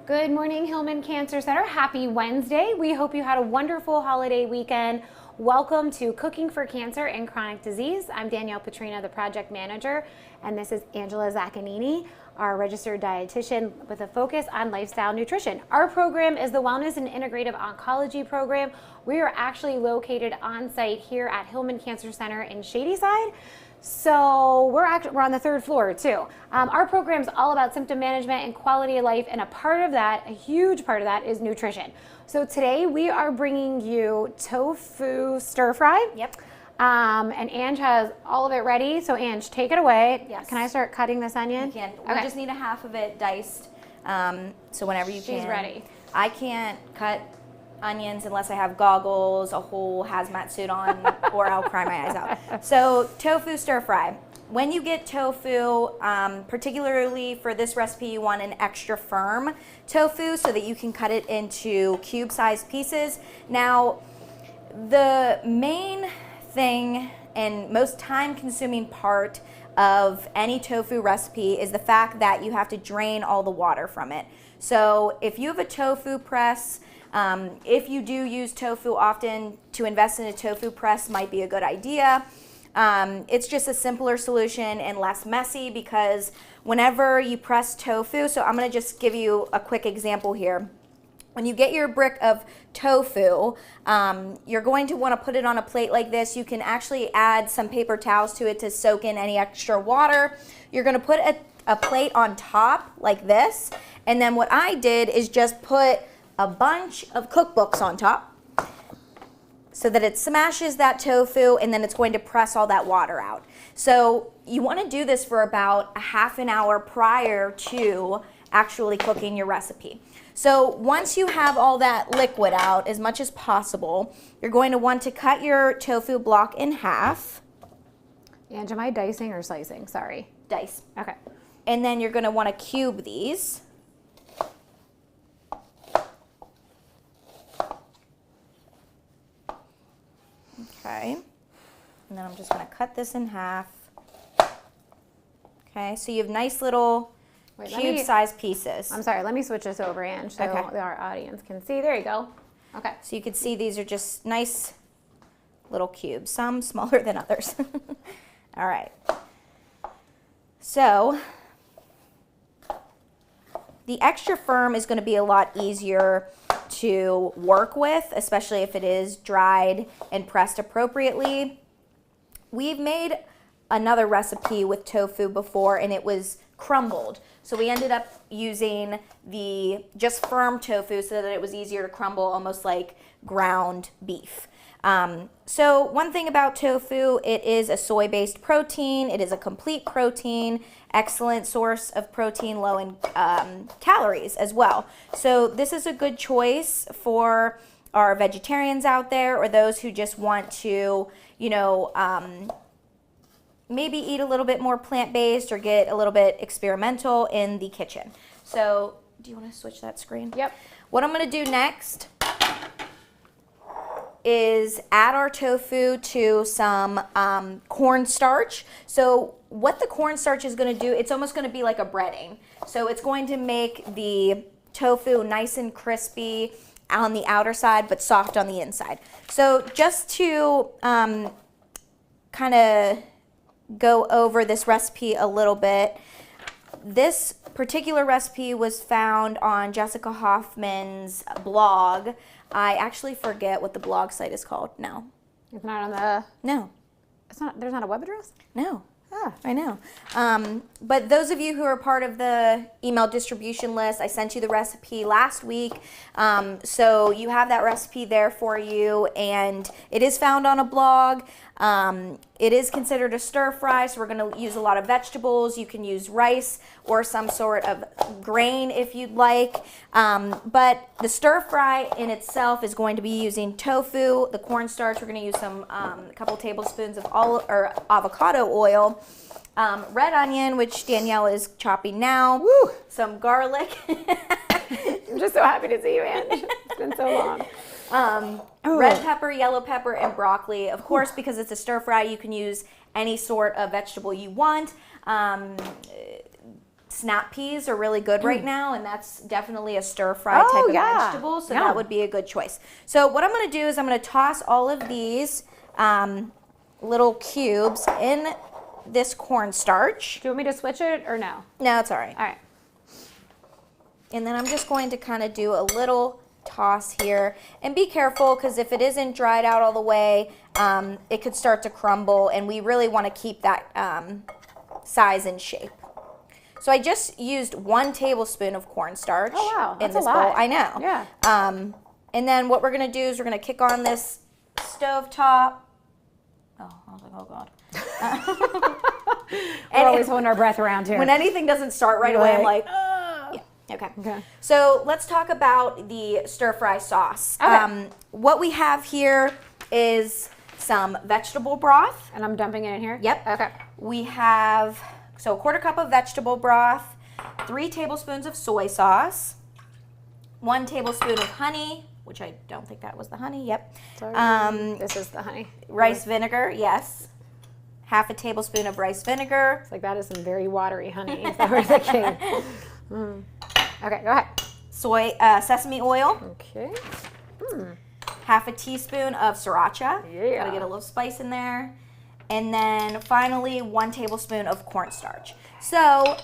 Good morning, Hillman Cancer Center. Happy Wednesday. We hope you had a wonderful holiday weekend. Welcome to Cooking for Cancer and Chronic Disease. I'm Danielle Petrina, the project manager, and this is Angela Zaccanini, our registered dietitian with a focus on lifestyle nutrition. Our program is the Wellness and Integrative Oncology program. We are actually located on site here at Hillman Cancer Center in Shadyside. So we're on the third floor too. Our program is all about symptom management and quality of life, and a huge part of that is nutrition. So today we are bringing you tofu stir fry. Yep. And Ange has all of it ready. So Ange, take it away. Yes. Can I start cutting this onion? You can. Okay. We just need a half of it diced. So whenever you can. She's ready. I can't cut onions unless I have goggles, a whole hazmat suit on, or I'll cry my eyes out. So tofu stir fry. When you get tofu, particularly for this recipe, you want an extra firm tofu so that you can cut it into cube-sized pieces. Now, the main thing and most time-consuming part of any tofu recipe is the fact that you have to drain all the water from it. So if you have a tofu press, if you do use tofu often, to invest in a tofu press might be a good idea. It's just a simpler solution and less messy because whenever you press tofu, so I'm going to just give you a quick example here. When you get your brick of tofu, you're going to want to put it on a plate like this. You can actually add some paper towels to it to soak in any extra water. You're going to put a plate on top like this, and then what I did is just put a bunch of cookbooks on top so that it smashes that tofu, and then it's going to press all that water out. So you want to do this for about a half an hour prior to actually cooking your recipe. So once you have all that liquid out as much as possible, you're going to want to cut your tofu block in half. Ange, am I dicing or slicing? Sorry. Dice. Okay. And then you're going to want to cube these. Okay, and then I'm just going to cut this in half. Okay, so you have nice little cube-sized pieces. I'm sorry, let me switch this over, Ange, so Okay. our audience can see. There you go. Okay. So you can see these are just nice little cubes, some smaller than others. All right. So the extra firm is going to be a lot easier to work with, especially if it is dried and pressed appropriately. We've made another recipe with tofu before and it was crumbled. So we ended up using the just firm tofu so that it was easier to crumble, almost like ground beef. So one thing about tofu, it is a soy-based protein. It is a complete protein, excellent source of protein, low in calories as well. So this is a good choice for our vegetarians out there or those who just want to, maybe eat a little bit more plant-based or get a little bit experimental in the kitchen. So do you want to switch that screen? Yep. What I'm going to do next is add our tofu to some cornstarch. So what the cornstarch is going to do, it's almost going to be like a breading. So it's going to make the tofu nice and crispy on the outer side but soft on the inside. So just to kind of go over this recipe a little bit, this particular recipe was found on Jessica Hoffman's blog. I actually forget what the blog site is called now. It's not on the... No. There's not a web address? No. Ah. I know. But those of you who are part of the email distribution list, I sent you the recipe last week. So you have that recipe there for you, and it is found on a blog. It is considered a stir fry, so we're going to use a lot of vegetables. You can use rice or some sort of grain if you'd like. But the stir fry in itself is going to be using tofu, the cornstarch. We're going to use some a couple tablespoons of avocado oil, red onion, which Danielle is chopping now. Woo! Some garlic. I'm just so happy to see you, Ange. It's been so long. Red pepper, yellow pepper, and broccoli. Of course, because it's a stir fry, you can use any sort of vegetable you want. snap peas are really good right now, and that's definitely a stir fry type of vegetable, so that would be a good choice. So what I'm going to do is I'm going to toss all of these little cubes in this cornstarch. Do you want me to switch it or no? No, it's all right. All right. And then I'm just going to kind of do a little toss here, and be careful because if it isn't dried out all the way, it could start to crumble, and we really want to keep that size and shape. So I just used 1 tablespoon of cornstarch in this bowl. I know. Yeah. And then what we're going to do is we're going to kick on this stovetop. Oh, I was like, oh God. We're always holding our breath around here. When anything doesn't start right away, I'm like, yeah, okay. So let's talk about the stir fry sauce. Okay. What we have here is some vegetable broth. And I'm dumping it in here? Yep. Okay. We have, so a 1/4 cup of vegetable broth, 3 tablespoons of soy sauce, 1 tablespoon of honey, which I don't think that was the honey, yep. Sorry. This is the honey. Rice vinegar, yes. 1/2 tablespoon of rice vinegar. It's like that is some very watery honey. Is that what we're thinking? Okay, go ahead. Sesame oil. Okay. 1/2 teaspoon of sriracha. Yeah. Gotta get a little spice in there. And then finally 1 tablespoon of cornstarch. So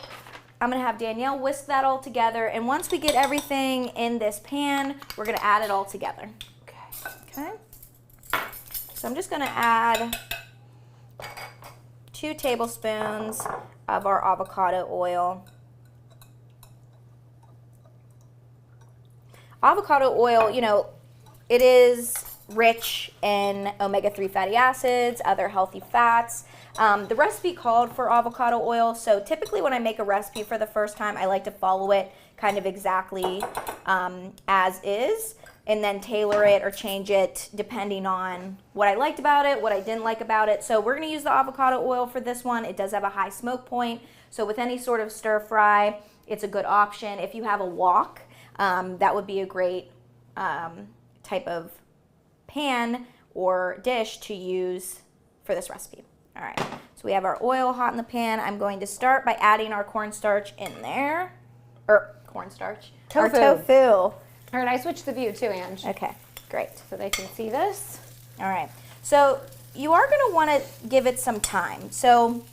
I'm gonna have Danielle whisk that all together, and once we get everything in this pan, we're gonna add it all together. Okay. So I'm just gonna add 2 tablespoons of our avocado oil. Avocado oil, you know, it is rich in omega-3 fatty acids, other healthy fats. The recipe called for avocado oil, so typically when I make a recipe for the first time, I like to follow it kind of exactly as is, and then tailor it or change it depending on what I liked about it, what I didn't like about it. So we're gonna use the avocado oil for this one. It does have a high smoke point, so with any sort of stir fry, it's a good option. If you have a wok, that would be a great type of pan or dish to use for this recipe. All right, so we have our oil hot in the pan. I'm going to start by adding our cornstarch in there. Cornstarch. Tofu. Our tofu. All right, I switched the view too, Ange. Okay, great. So they can see this. All right, so you are gonna wanna give it some time. So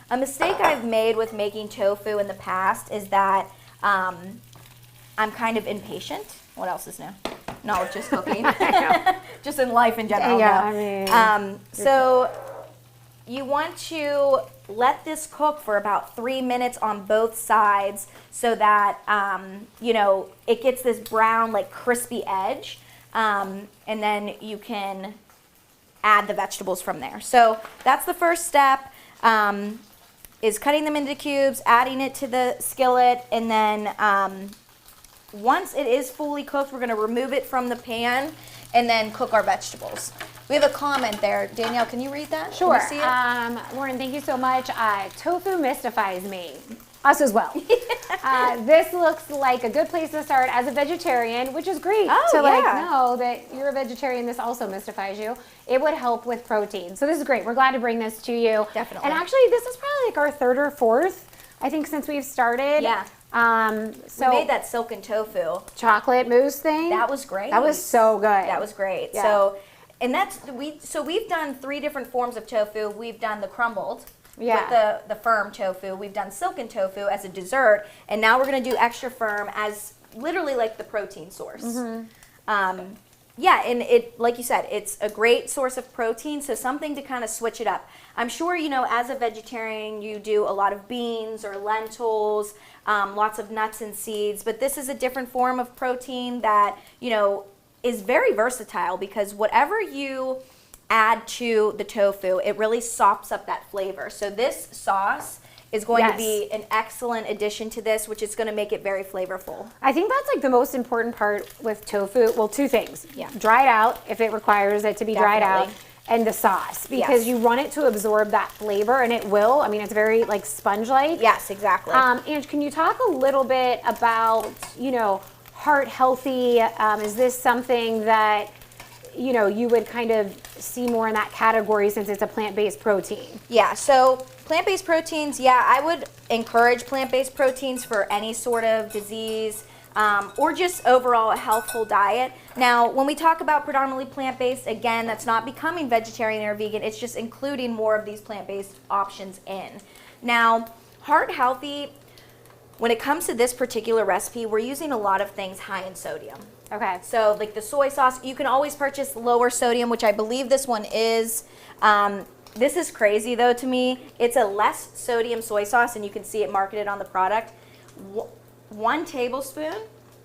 a mistake I've made with making tofu in the past is that I'm kind of impatient. What else is new? No, just cooking. Just in life in general. Yeah, no. I mean. So you want to let this cook for about 3 minutes on both sides so that, you know, it gets this brown, like crispy edge. And then you can add the vegetables from there. So that's the first step, is cutting them into cubes, adding it to the skillet, and then once it is fully cooked, we're gonna remove it from the pan and then cook our vegetables. We have a comment there. Danielle, can you read that? Sure. Can you see it? Lauren, thank you so much. Tofu mystifies me. Us as well. This looks like a good place to start as a vegetarian, which is great to like know that you're a vegetarian. This also mystifies you. It would help with protein. So this is great. We're glad to bring this to you. Definitely. And actually, this is probably like our 3rd or 4th, I think, since we've started. Yeah. So we made that silken tofu. Chocolate mousse thing. That was great. That was so good. That was great. Yeah. So, and we've done 3 different forms of tofu. We've done the crumbled. Yeah. With the firm tofu. We've done silken tofu as a dessert, and now we're going to do extra firm as literally like the protein source. Yeah, and it, like you said, it's a great source of protein, so something to kind of switch it up. I'm sure, you know, as a vegetarian, you do a lot of beans or lentils, lots of nuts and seeds, but this is a different form of protein that, you know, is very versatile because whatever you add to the tofu, it really sops up that flavor. So this sauce is going to be an excellent addition to this, which is going to make it very flavorful. I think that's like the most important part with tofu. Well, 2 things. Yeah. Dried out, if it requires it to be dried out, and the sauce, because you want it to absorb that flavor, and it will. I mean, it's very like sponge-like. Yes, exactly. Ange, can you talk a little bit about, you know, heart healthy? Is this something that, you would kind of see more in that category since it's a plant-based protein? Yeah, so Plant-based proteins, yeah, I would encourage plant-based proteins for any sort of disease or just overall a healthful diet. Now, when we talk about predominantly plant-based, again, that's not becoming vegetarian or vegan. It's just including more of these plant-based options in. Now, heart healthy, when it comes to this particular recipe, we're using a lot of things high in sodium. Okay. So like the soy sauce, you can always purchase lower sodium, which I believe this one is. This is crazy though to me. It's a less sodium soy sauce, and you can see it marketed on the product. 1 tablespoon,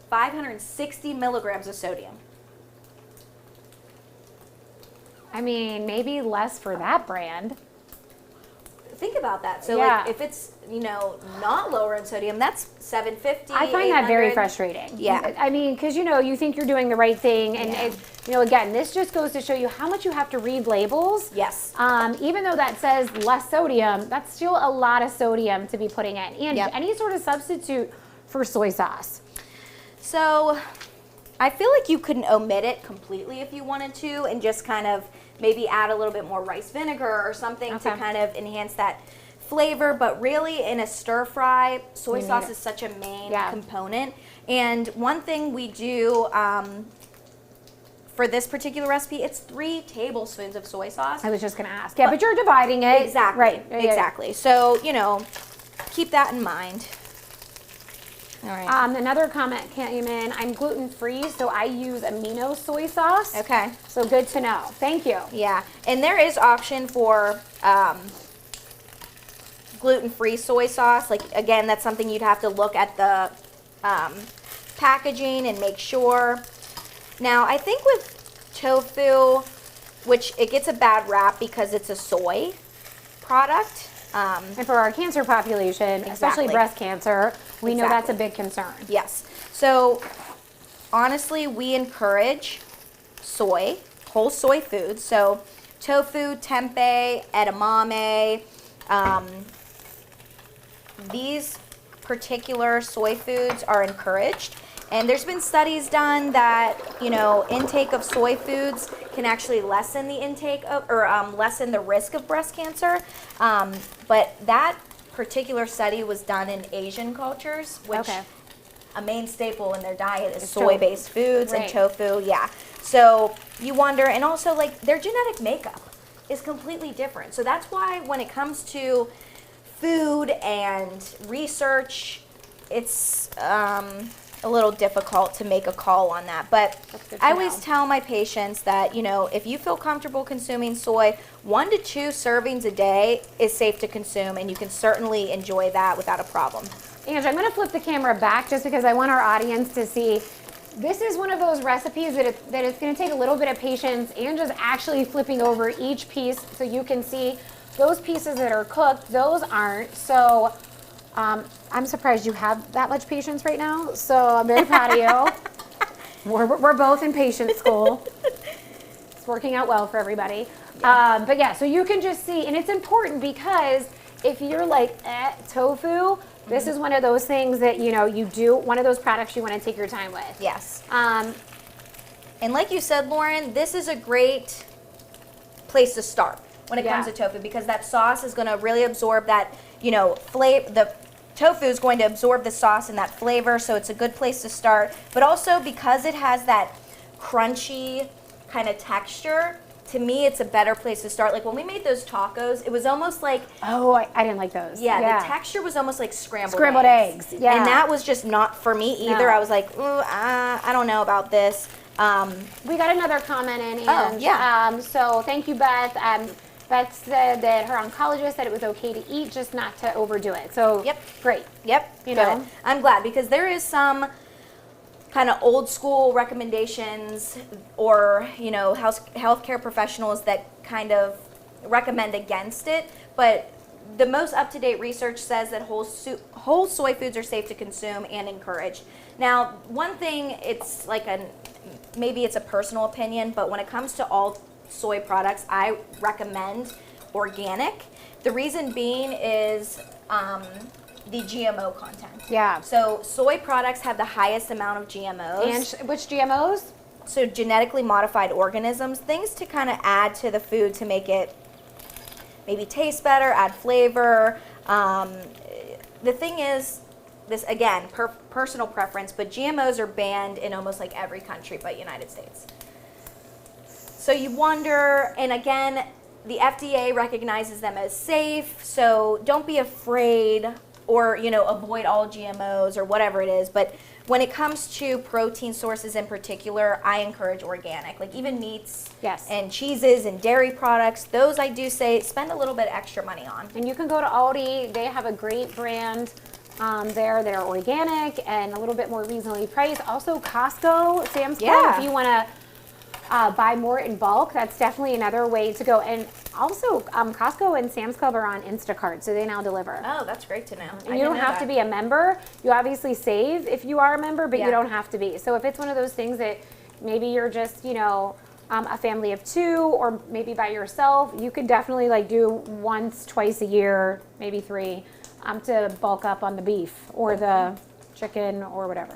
560 milligrams of sodium. I mean, maybe less for that brand. Think about that. So Yeah. like if it's, not lower in sodium, that's 750. I find that very 800. frustrating. Yeah. I mean, because you think you're doing the right thing, and again, this just goes to show you how much you have to read labels. Yes. Even though that says less sodium, that's still a lot of sodium to be putting in, and any sort of substitute for soy sauce. So I feel like you could omit it completely if you wanted to, and just kind of maybe add a little bit more rice vinegar or something to kind of enhance that flavor. But really, in a stir fry, soy sauce is such a main component. And one thing we do for this particular recipe, it's 3 tablespoons of soy sauce. I was just going to ask. Yeah, but you're dividing it. Exactly. Right. Exactly. So, keep that in mind. All right. Another comment came in. I'm gluten-free, so I use amino soy sauce. Okay. So good to know. Thank you. Yeah, and there is option for gluten-free soy sauce. Like, again, that's something you'd have to look at the packaging and make sure. Now, I think with tofu, which it gets a bad rap because it's a soy product. And for our cancer population, especially breast cancer, we know that's a big concern. Yes. So, honestly, we encourage soy, whole soy foods. So, tofu, tempeh, edamame, these particular soy foods are encouraged. And there's been studies done that, intake of soy foods can actually lessen the intake of, or lessen the risk of breast cancer. But that particular study was done in Asian cultures, which a main staple in their diet is soy-based foods and tofu. Yeah. So you wonder, and also like their genetic makeup is completely different. So that's why when it comes to food and research, it's a little difficult to make a call on that. But I always tell my patients that, if you feel comfortable consuming soy, 1 to 2 servings a day is safe to consume, and you can certainly enjoy that without a problem. Ange, I'm going to flip the camera back just because I want our audience to see. This is one of those recipes that it's going to take a little bit of patience and just actually flipping over each piece so you can see those pieces that are cooked, those aren't. So I'm surprised you have that much patience right now. So I'm very proud of you. We're both in patience school. It's working out well for everybody. Yeah. But yeah, so you can just see, and it's important because if you're like, tofu, this is one of those things that, you do, one of those products you want to take your time with. Yes. And like you said, Lauren, this is a great place to start when it comes to tofu, because that sauce is going to really absorb that, flavor. The tofu is going to absorb the sauce and that flavor, so it's a good place to start. But also because it has that crunchy kind of texture, to me, it's a better place to start. Like when we made those tacos, it was almost like... Oh, I didn't like those. Yeah, the texture was almost like scrambled eggs. Yeah. And that was just not for me either. No. I was like, I don't know about this. We got another comment in. So thank you, Beth. Beth said that her oncologist said it was okay to eat, just not to overdo it. So great. Yep. Good. I'm glad, because there is some kind of old school recommendations or, healthcare professionals that kind of recommend against it. But the most up-to-date research says that whole soy foods are safe to consume and encouraged. Now, one thing, it's like maybe it's a personal opinion, but when it comes to all soy products, I recommend organic. The reason being is the GMO content. Yeah. So soy products have the highest amount of GMOs. And which GMOs? So genetically modified organisms, things to kind of add to the food to make it maybe taste better, add flavor. The thing is, this again, personal preference, but GMOs are banned in almost like every country but United States. So you wonder, and again, the FDA recognizes them as safe, so don't be afraid or, avoid all GMOs or whatever it is. But when it comes to protein sources in particular, I encourage organic, like even meats and cheeses and dairy products. Those I do say spend a little bit extra money on. And you can go to Aldi. They have a great brand there. They're organic and a little bit more reasonably priced. Also Costco, Sam's Club, if you want to buy more in bulk, that's definitely another way to go. And also, Costco and Sam's Club are on Instacart, so they now deliver. Oh, that's great to know. And you don't have to be a member. You obviously save if you are a member, but you don't have to be. So if it's one of those things that maybe you're just, a family of two, or maybe by yourself, you could definitely do once, twice a year, maybe 3, to bulk up on the beef or the chicken or whatever.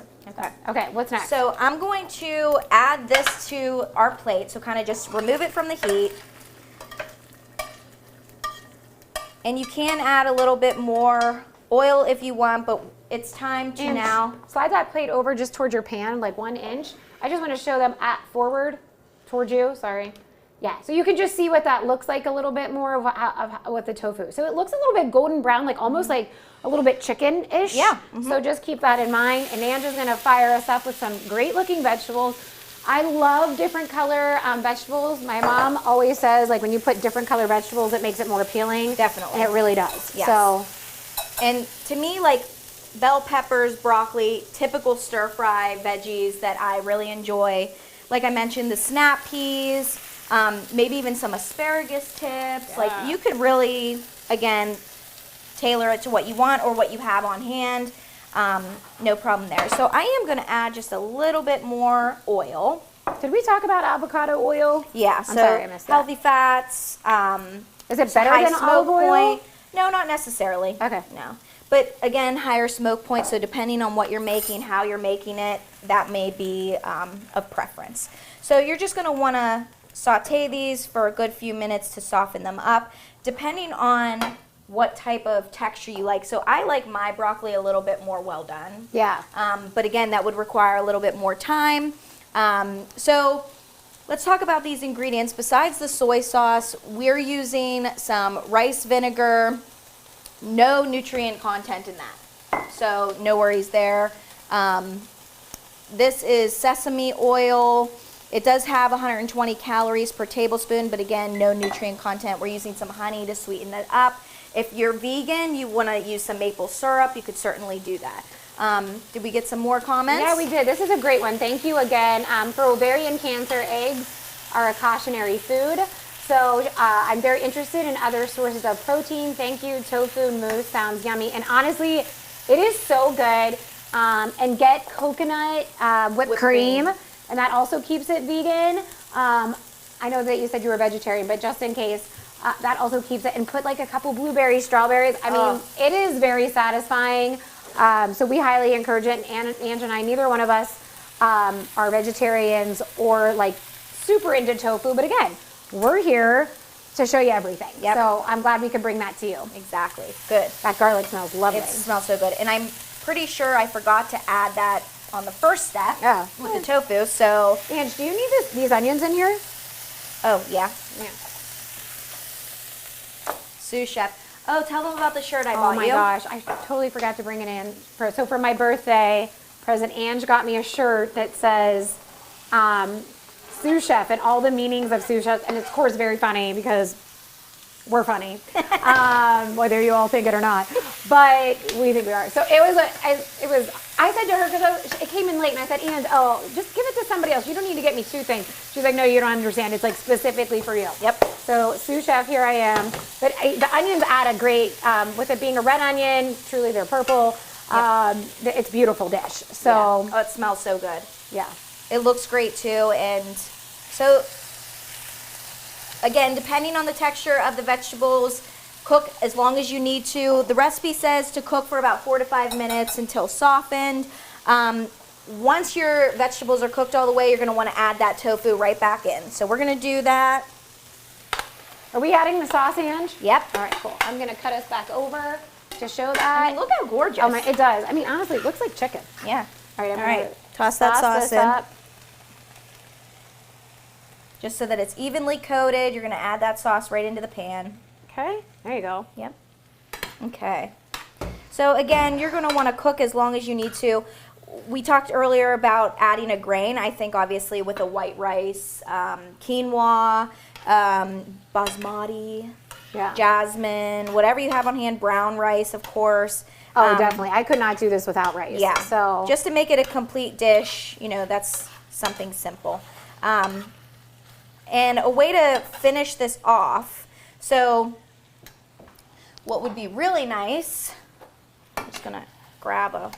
Okay, what's next? So I'm going to add this to our plate. So kind of just remove it from the heat. And you can add a little bit more oil if you want, but it's time to now slide that plate over just towards your pan, like 1 inch. I just want to show them forward towards you, sorry. Yeah, so you can just see what that looks like a little bit more of with the tofu. So it looks a little bit golden brown, like almost like a little bit chicken-ish. Yeah. So just keep that in mind. And Angela's gonna fire us up with some great looking vegetables. I love different color vegetables. My mom always says, when you put different color vegetables, it makes it more appealing. Definitely. And it really does. Yes. So, and to me, bell peppers, broccoli, typical stir fry veggies that I really enjoy. Like I mentioned, the snap peas, maybe even some asparagus tips. Yeah. You could really, again, tailor it to what you want or what you have on hand. No problem there. So I am going to add just a little bit more oil. did we talk about avocado oil? Yeah, I'm sorry, I missed that. healthy fats. Is it better than olive oil? No, not necessarily. Okay. No. But again, higher smoke point, so depending on what you're making, how you're making it, that may be of preference. So you're just going to want to saute these for a good few minutes to soften them up, depending on what type of texture you like. So I like my broccoli a little bit more well done. Yeah. But again, that would require a little bit more time. So let's talk about these ingredients. Besides the soy sauce, we're using some rice vinegar. No nutrient content in that, so no worries there. This is sesame oil. It does have 120 calories per tablespoon, but again, no nutrient content. We're using some honey to sweeten it up. If you're vegan, you want to use some maple syrup, you could certainly do that. Did we get some more comments? Yeah, we did. This is a great one. Thank you again. For ovarian cancer, eggs are a cautionary food. So I'm very interested in other sources of protein. Thank you. Tofu mousse sounds yummy. And honestly, it is so good. And get coconut whipped cream. And that also keeps it vegan. I know that you said you were vegetarian, but just in case, that also keeps it. And put a couple blueberries, strawberries. I mean, it is very satisfying. So we highly encourage it. And Ange and I, neither one of us are vegetarians or super into tofu. But again, we're here to show you everything. Yep. So I'm glad we could bring that to you. Exactly. Good. That garlic smells lovely. It smells so good. And I'm pretty sure I forgot to add that on the first step with the tofu. So, Ange, do you need these onions in here? oh, yeah. Yeah. Sous chef. Oh, tell them about the shirt I bought you. Oh my gosh, I totally forgot to bring it in. So for my birthday, President Ange got me a shirt that says sous chef and all the meanings of sous chef, and it's of course very funny because we're funny, whether you all think it or not, but we think we are. So I said to her, because it came in late, and I said, Ange, just give it to somebody else. You don't need to get me 2 things. She's like, no, you don't understand. It's specifically for you. Yep. So sous chef, here I am. But the onions add a great, with it being a red onion, truly they're purple. Yep. It's a beautiful dish. So yeah. Oh, it smells so good. Yeah. It looks great too. And so again, depending on the texture of the vegetables, cook as long as you need to. The recipe says to cook for about 4 to 5 minutes until softened. Once your vegetables are cooked all the way, you're going to want to add that tofu right back in. So we're going to do that. Are we adding the sauce, Ange? Yep. All right, cool. I'm gonna cut us back over to show I that. mean, look how gorgeous. Oh my, it does. I mean, honestly, it looks like chicken. Yeah. All right, I'm All gonna right. Toss that sauce this in. up. Just so that it's evenly coated, you're going to add that sauce right into the pan. Okay, there you go. Yep. Okay. So again, you're going to want to cook as long as you need to. We talked earlier about adding a grain. I think obviously with a white rice, quinoa, basmati, Yeah. jasmine, whatever you have on hand, brown rice, of course. Oh, definitely. I could not do this without rice. Yeah. So just to make it a complete dish, you know, that's something simple. And a way to finish this off, so what would be really nice, I'm just going to grab a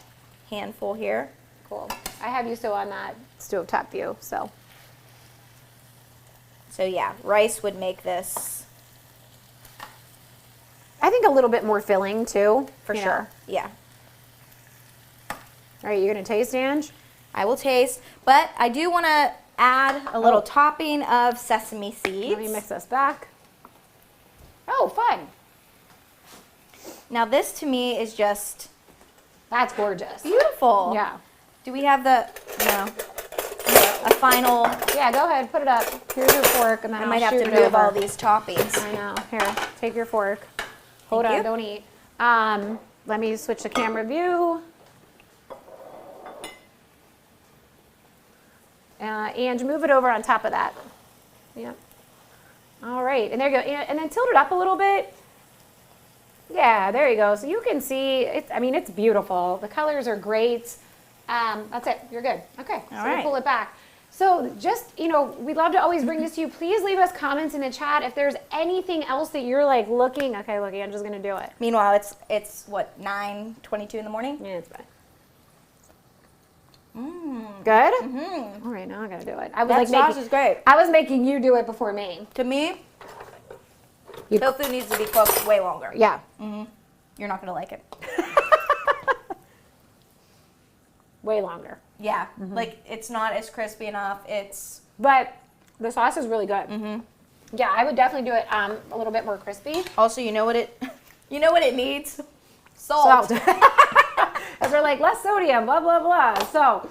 handful here. cool. I have you so on that stovetop view. So Yeah, rice would make this I think a little bit more filling too, for you sure. know. Yeah. All right, you gonna taste, Ange? I will taste, but I do want to add a little topping of sesame seeds. Let me mix this back. Oh, fun. Now this to me is just That's gorgeous. beautiful. Yeah. Do we have a final? Yeah, go ahead, put it up. Here's your fork, and then I I'll might have shoot to it move over. all these toppings. I know. Here, take your fork. Hold Thank on, you. don't eat. Let me switch the camera view. Ange, move it over on top of that. Yep. All right, and there you go. And then tilt it up a little bit. Yeah, there you go. So you can see, I mean, it's beautiful. The colors are great. That's it. You're good. Okay, so All we'll right. pull it back. So just, you know, we'd love to always bring this to you. Please leave us comments in the chat if there's anything else that you're like looking. Okay, look, Ange's going to do it. Meanwhile, it's what, 9:22 in the morning? Yeah, it's fine. Good? Mm-hmm. All right, now I gotta do it. I was That like sauce making, is great. I was making you do it before me. To me, You- tofu needs to be cooked way longer. Yeah. You're not going to like it. Way longer. Yeah, like it's not as crispy enough. It's But the sauce is really good. Yeah, I would definitely do it a little bit more crispy. also, you know what it needs? Salt. As we're like, less sodium, blah, blah, blah. So,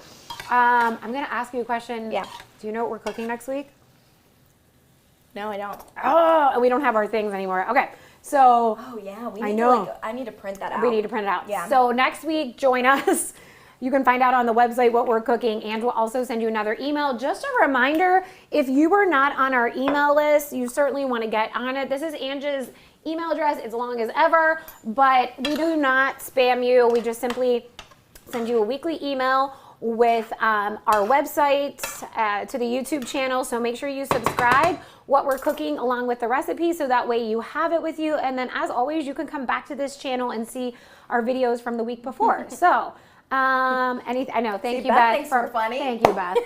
I'm gonna ask you a question. Yeah. Do you know what we're cooking next week? No, I don't. Oh, and we don't have our things anymore. Okay, so Oh yeah, we I need know. to I need to print that out. we need to print it out. Yeah. So next week, join us. You can find out on the website what we're cooking, and we'll also send you another email. Just a reminder, if you were not on our email list, you certainly want to get on it. This is Ange's email address. It's long as ever, but we do not spam you. We just simply send you a weekly email with our website to the YouTube channel. So make sure you subscribe what we're cooking along with the recipe, so that way you have it with you. And then as always, you can come back to this channel and see our videos from the week before. So I know. Thank you, Beth. Thanks for funny. Thank you, Beth.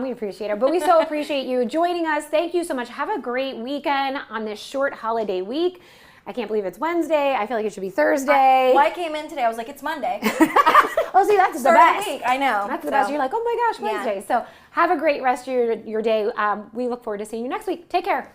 We appreciate it, but we so appreciate you joining us. Thank you so much. Have a great weekend on this short holiday week. I can't believe it's Wednesday. I feel like it should be Thursday. Well, I came in today. I was like, it's Monday. Oh, see, that's the Start of the best. week. I know. That's the best. You're like, oh my gosh, Yeah. Wednesday. So have a great rest of your day. We look forward to seeing you next week. Take care.